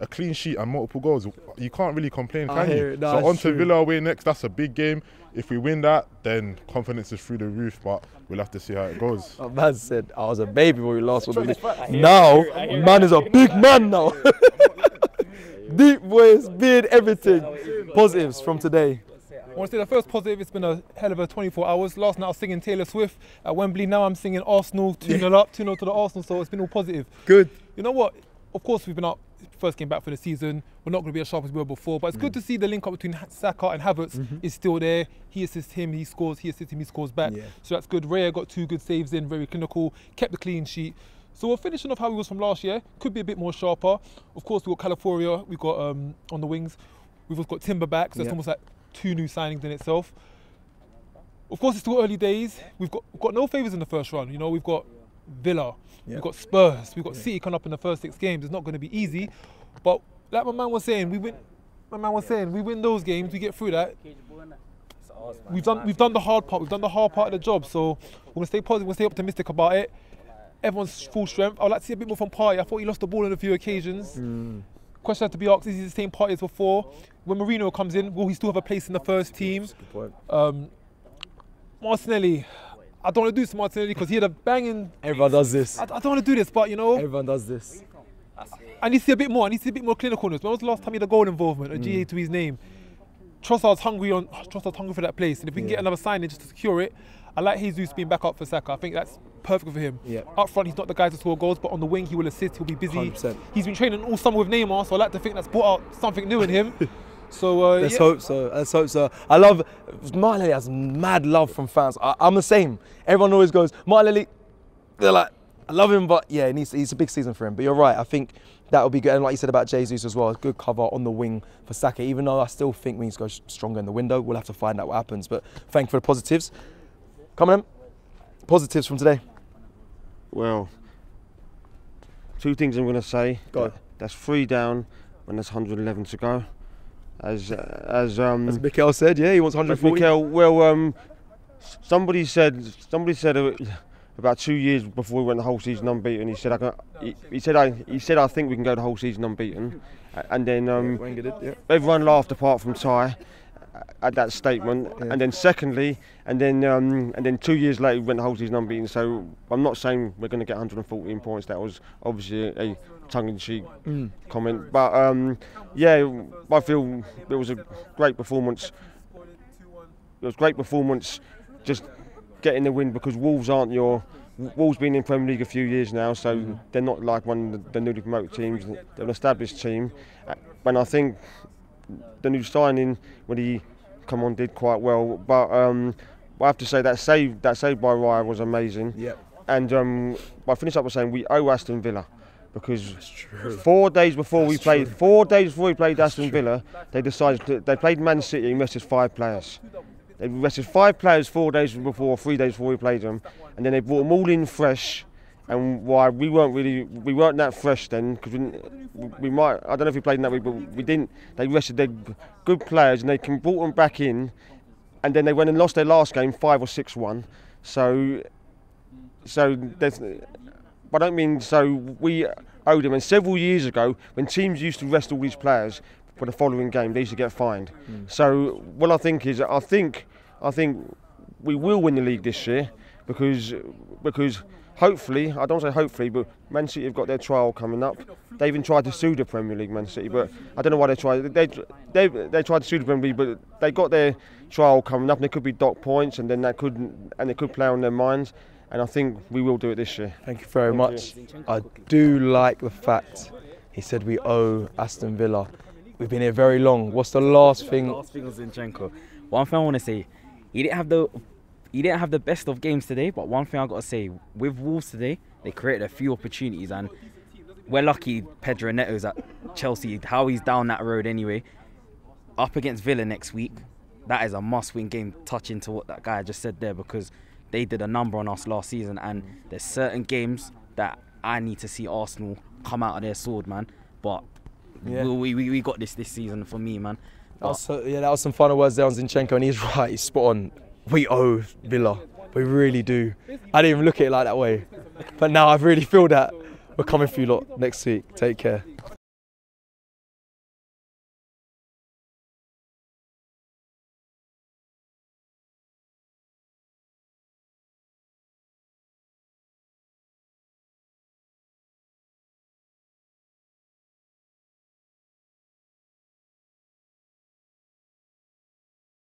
a clean sheet and multiple goals, you can't really complain, I can hear you? it. No, So it's on to true. Villa away next. That's a big game. If we win that, then confidence is through the roof, but we'll have to see how it goes. A man said I was a baby when we last won the league. Now, man is a big man now. Deep voice, beard, everything. Positives from today. I want to say the first positive, it's been a hell of a 24 hours. Last night I was singing Taylor Swift at Wembley. Now I'm singing Arsenal, 2-0 up, 2-0 to the Arsenal. So it's been all positive. Good. You know what? Of course, we've been up, first game back for the season. We're not going to be as sharp as we were before, but it's good to see the link up between Saka and Havertz is still there. He assists him, he scores, he assists him, he scores back. Yeah. So that's good. Raya got 2 good saves in, very clinical, kept the clean sheet. So we're finishing off how he was from last year. Could be a bit more sharper. Of course, we've got California, we've got on the wings. We've also got Timber back, so it's almost like 2 new signings in itself. Of course, it's still early days. We've got no favours in the first run. You know, we've got Villa, we've got Spurs, we've got City coming up in the first 6 games. It's not going to be easy, but like my man was saying, we win. My man was saying, we win those games, we get through that. We've done the hard part. We've done the hard part of the job. So we're gonna stay positive. We're gonna stay optimistic about it. Everyone's full strength. I'd like to see a bit more from Partey. I thought he lost the ball on a few occasions. Question had to be asked: is he the same Partey as before? When Mourinho comes in, will he still have a place in the first team? Martinelli, I don't want to do this to Martinelli because he had a banging. Everyone does this. I don't want to do this, but you know, Everyone does this. I need to see a bit more. I need to see a bit more clinicalness. When was the last time he had a goal involvement, a GA to his name? Trossard's hungry for that place, and if we can get another signing just to secure it, I like Jesus being back up for Saka. I think that's perfect for him. Yeah. Up front, he's not the guy to score goals, but on the wing, he will assist. He'll be busy. 100%. He's been training all summer with Neymar, so I like to think that's brought out something new in him. So Let's hope so. Let's hope so. I love Martinelli has mad love from fans. I'm the same. Everyone always goes Martinelli. They're like, I love him, but yeah, it's a big season for him. But you're right. I think that will be good. And like you said about Jesus as well, a good cover on the wing for Saka. Even though I still think we need to go stronger in the window, we'll have to find out what happens. But thank you for the positives. Come on, positives from today. Well, 2 things I'm going to say. Go. That's 3 down when there's 111 to go. As Mikel said, yeah, he wants 140. Mikel, well, somebody said about 2 years before we went the whole season unbeaten. He said I think we can go the whole season unbeaten, and then Wenger did, yeah. everyone laughed apart from Ty at that statement. Yeah. And then secondly, and then 2 years later we went the whole season unbeaten. So I'm not saying we're going to get 114 points. That was obviously a tongue-in-cheek comment, but yeah, I feel it was a great performance. It was a great performance, just getting the win, because Wolves been in Premier League a few years now, so they're not like one of the newly promoted teams. They're an established team, and I think the new signing when he come on did quite well. But I have to say that save by Raya was amazing. Yeah. And I finish up by saying we owe Aston Villa, because 4 days before we played Aston Villa, they played Man City and rested 5 players. They rested 5 players 4 days before, 3 days before we played them, and then they brought them all in fresh. And why we weren't that fresh then, because we might, I don't know if we played in that week, but we didn't. They rested their good players and they brought them back in, and then they went and lost their last game 5 or 6-1. So there's. I don't mean, so we owed them. And several years ago, when teams used to rest all these players for the following game, they used to get fined. So what I think is, I think we will win the league this year, because hopefully, I don't say hopefully, but Man City have got their trial coming up. They even tried to sue the Premier League, Man City, but I don't know why they tried. They tried to sue the Premier League, but they got their trial coming up, and they could be docked points, and then they could play on their minds. And I think we will do it this year. Thank you very much. I do like the fact he said we owe Aston Villa. We've been here very long. What's the last thing? Last thing was Zinchenko. One thing I want to say, he didn't have the best of games today, but one thing I got to say, with Wolves today, they created a few opportunities, and we're lucky Pedro Neto's at Chelsea, how he's down that road anyway. Up against Villa next week, that is a must-win game, touching to what that guy just said there, because they did a number on us last season, and there's certain games that I need to see Arsenal come out of their sword, man. But we got this season for me, man. That was some final words there on Zinchenko, and he's right, he's spot on. We owe Villa, we really do. I didn't even look at it like that way, but now I really feel that we're coming for you lot next week. Take care.